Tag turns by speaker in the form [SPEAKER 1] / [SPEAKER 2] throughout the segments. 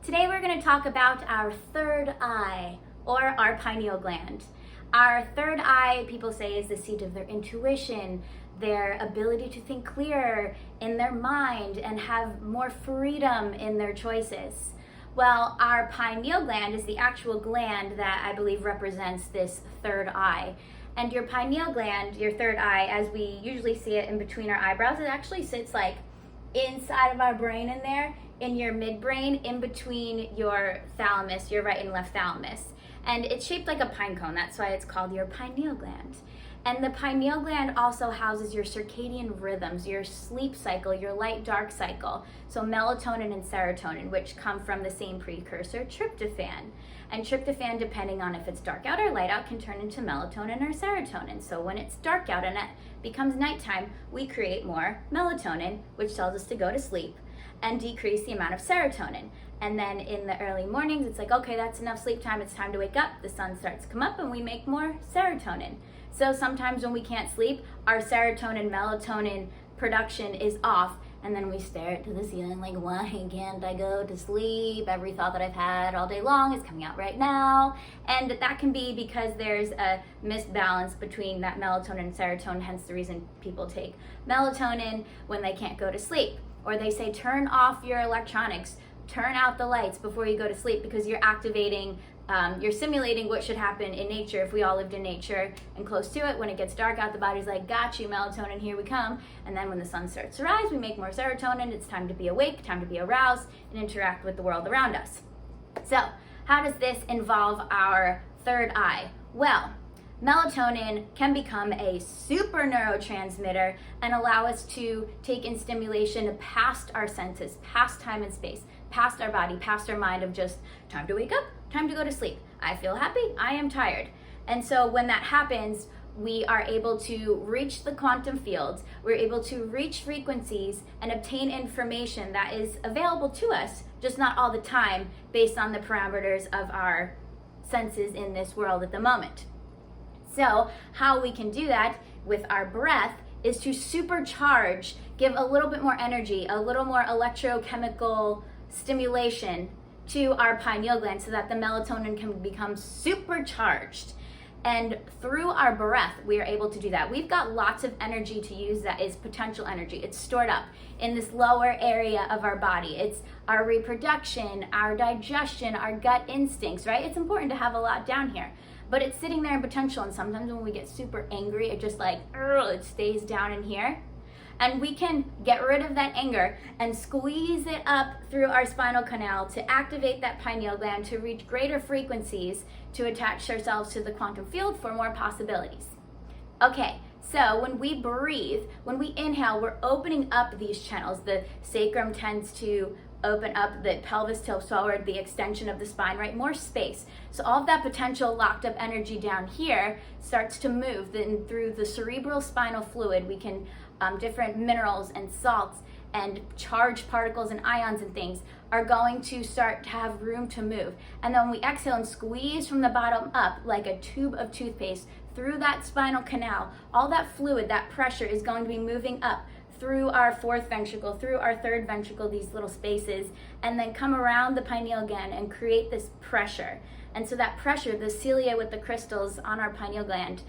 [SPEAKER 1] Today we're going to talk about our third eye, or our pineal gland. Our third eye, people say, is the seat of their intuition, their ability to think clearer in their mind and have more freedom in their choices. Well, our pineal gland is the actual gland that I believe represents this third eye. And your pineal gland, your third eye, as we usually see it in between our eyebrows, it actually sits like inside of our brain in there, in your midbrain, in between your thalamus, your right and left thalamus. And it's shaped like a pine cone. That's why it's called your pineal gland. And the pineal gland also houses your circadian rhythms, your sleep cycle, your light-dark cycle. So melatonin and serotonin, which come from the same precursor, tryptophan. And tryptophan, depending on if it's dark out or light out, can turn into melatonin or serotonin. So when it's dark out and it becomes nighttime, we create more melatonin, which tells us to go to sleep, and decrease the amount of serotonin. And then in the early mornings, it's like, okay, that's enough sleep time, it's time to wake up. The sun starts to come up and we make more serotonin. So sometimes when we can't sleep, our serotonin, melatonin production is off, and then we stare to the ceiling like, why can't I go to sleep? Every thought that I've had all day long is coming out right now. And that can be because there's a misbalance between that melatonin and serotonin, hence the reason people take melatonin when they can't go to sleep. Or they say, turn off your electronics, turn out the lights before you go to sleep, because you're activating, you're simulating what should happen in nature if we all lived in nature and close to it. When it gets dark out, the body's like, got you, melatonin, here we come. And then when the sun starts to rise, we make more serotonin. It's time to be awake, time to be aroused, and interact with the world around us. So how does this involve our third eye? Well, melatonin can become a super neurotransmitter and allow us to take in stimulation past our senses, past time and space, past our body, past our mind, of just time to wake up, time to go to sleep. I feel happy, I am tired. And so when that happens, we are able to reach the quantum fields, we're able to reach frequencies and obtain information that is available to us, just not all the time, based on the parameters of our senses in this world at the moment. So how we can do that with our breath is to supercharge, give a little bit more energy, a little more electrochemical stimulation to our pineal gland so that the melatonin can become supercharged. And through our breath, we are able to do that. We've got lots of energy to use that is potential energy. It's stored up in this lower area of our body. It's our reproduction, our digestion, our gut instincts, right? It's important to have a lot down here. But it's sitting there in potential, and sometimes when we get super angry, it just like, it stays down in here. And we can get rid of that anger and squeeze it up through our spinal canal to activate that pineal gland to reach greater frequencies, to attach ourselves to the quantum field for more possibilities. Okay, so when we breathe, when we inhale, we're opening up these channels. The sacrum tends to open up, the pelvis tilts forward, the extension of the spine, right? More space. So all of that potential locked up energy down here starts to move. Then through the cerebral spinal fluid, we can, different minerals and salts and charged particles and ions and things are going to start to have room to move. And then when we exhale and squeeze from the bottom up like a tube of toothpaste through that spinal canal, all that fluid, that pressure is going to be moving up through our fourth ventricle, through our third ventricle, these little spaces, and then come around the pineal gland and create this pressure. And so that pressure, the cilia with the crystals on our pineal gland,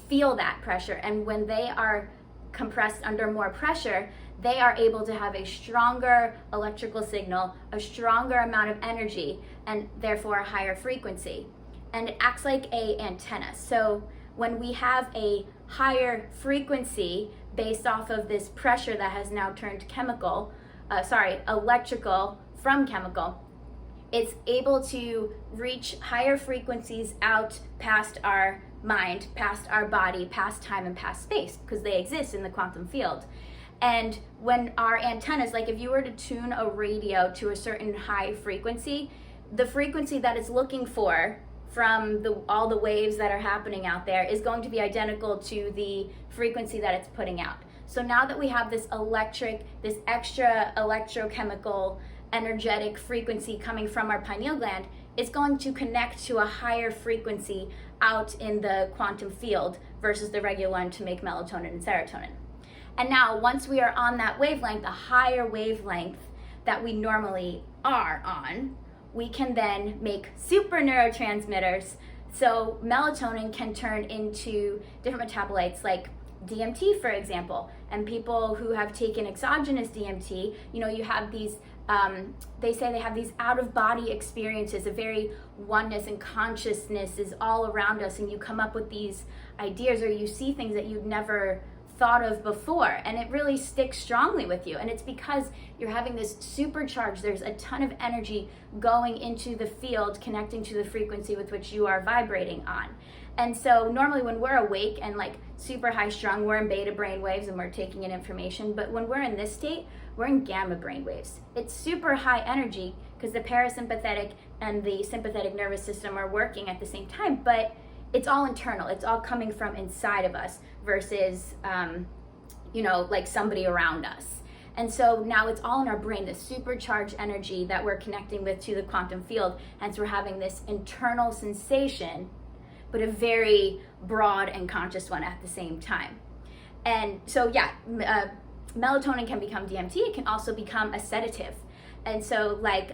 [SPEAKER 1] feel that pressure. And when they are compressed under more pressure, they are able to have a stronger electrical signal, a stronger amount of energy, and therefore a higher frequency. And it acts like an antenna. So when we have a higher frequency based off of this pressure that has now turned electrical from chemical, it's able to reach higher frequencies out past our mind, past our body, past time and past space, because they exist in the quantum field. And when our antennas, like if you were to tune a radio to a certain high frequency, the frequency that it's looking for from all the waves that are happening out there is going to be identical to the frequency that it's putting out. So now that we have this extra electrochemical energetic frequency coming from our pineal gland, it's going to connect to a higher frequency out in the quantum field versus the regular one to make melatonin and serotonin. And now once we are on that wavelength, a higher wavelength that we normally are on, we can then make super neurotransmitters. So melatonin can turn into different metabolites like DMT, for example. And people who have taken exogenous DMT, you have these, they say they have these out-of-body experiences, a very oneness and consciousness is all around us, and you come up with these ideas or you see things that you'd never thought of before, and it really sticks strongly with you. And it's because you're having this supercharge, there's a ton of energy going into the field, connecting to the frequency with which you are vibrating on. And so normally when we're awake and like super high strung, we're in beta brain waves and we're taking in information. But when we're in this state, we're in gamma brain waves. It's super high energy because the parasympathetic and the sympathetic nervous system are working at the same time, but it's all internal. It's all coming from inside of us versus, like somebody around us. And so now it's all in our brain, this supercharged energy that we're connecting with to the quantum field. Hence we're having this internal sensation, but a very broad and conscious one at the same time. And so melatonin can become DMT. It can also become a sedative. And so like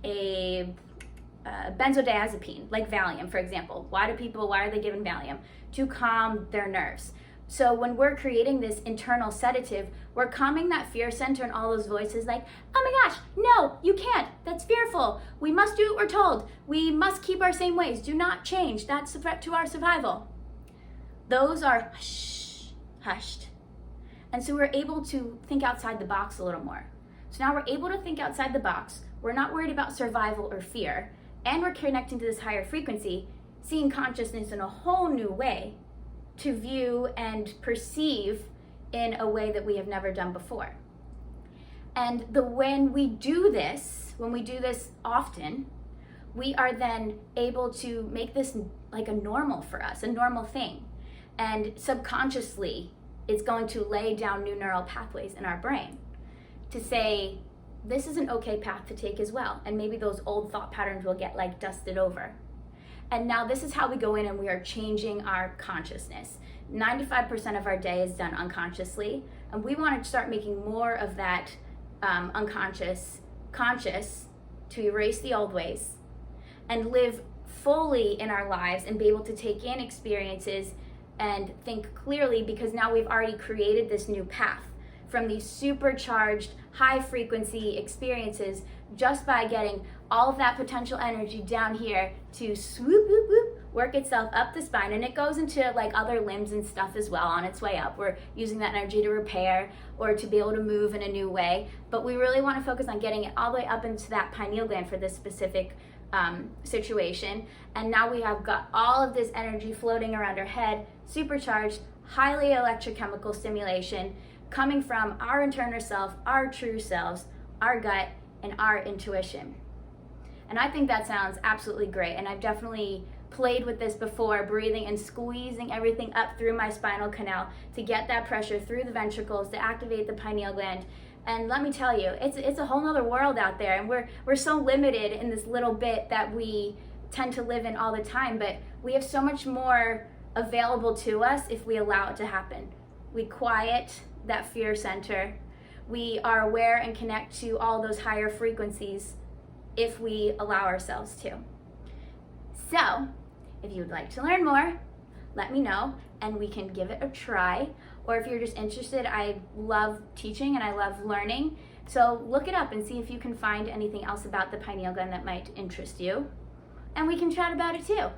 [SPEAKER 1] a benzodiazepine, like Valium, for example. Why are they given Valium? To calm their nerves. So when we're creating this internal sedative, we're calming that fear center and all those voices like, oh my gosh, no, you can't. That's fearful. We must do what we're told. We must keep our same ways. Do not change. That's a threat to our survival. Those are hushed. And so we're able to think outside the box a little more. So now we're able to think outside the box. We're not worried about survival or fear. And we're connecting to this higher frequency, seeing consciousness in a whole new way to view and perceive in a way that we have never done before. And when we do this often, we are then able to make this like a normal for us, a normal thing. And subconsciously, it's going to lay down new neural pathways in our brain to say, this is an okay path to take as well. And maybe those old thought patterns will get like dusted over. And now this is how we go in and we are changing our consciousness. 95% of our day is done unconsciously. And we want to start making more of that unconscious, conscious, to erase the old ways and live fully in our lives and be able to take in experiences and think clearly, because now we've already created this new path from these supercharged high frequency experiences just by getting all of that potential energy down here to swoop, whoop, whoop, work itself up the spine, and it goes into like other limbs and stuff as well on its way up. We're using that energy to repair or to be able to move in a new way, but we really want to focus on getting it all the way up into that pineal gland for this specific situation. And now we have got all of this energy floating around our head, supercharged, highly electrochemical stimulation coming from our internal self, our true selves, our gut, and our intuition. And I think that sounds absolutely great. And I've definitely played with this before, breathing and squeezing everything up through my spinal canal to get that pressure through the ventricles to activate the pineal gland. And let me tell you, it's a whole nother world out there. And we're so limited in this little bit that we tend to live in all the time, but we have so much more available to us if we allow it to happen. We quiet that fear center. We are aware and connect to all those higher frequencies if we allow ourselves to. So, if you'd like to learn more, let me know and we can give it a try. Or if you're just interested, I love teaching and I love learning. So look it up and see if you can find anything else about the pineal gland that might interest you. And we can chat about it too.